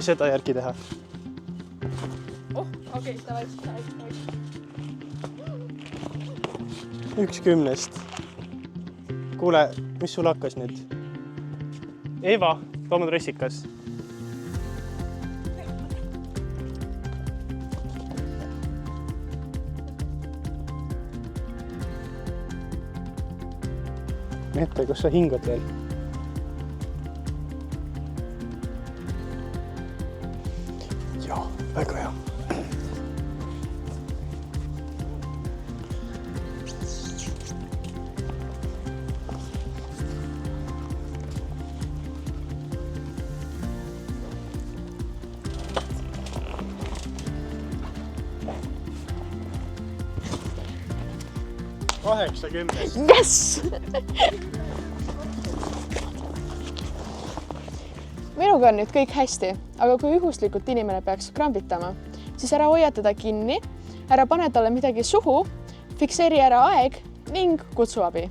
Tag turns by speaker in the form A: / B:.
A: seda järgi teha.
B: Okei, davai.
A: 1/10. Kuule, mis sul hakkas nüüd? Eva, too mu dressikas. Mette, kus sa hingad veel? Joo, väga hea.
B: Yes! Minuga on nüüd kõik hästi, aga kui juhuslikult inimene peaks krambitama, siis ära hoia teda kinni, ära pane talle midagi suhu, fikseeri ära aeg ning kutsu abi.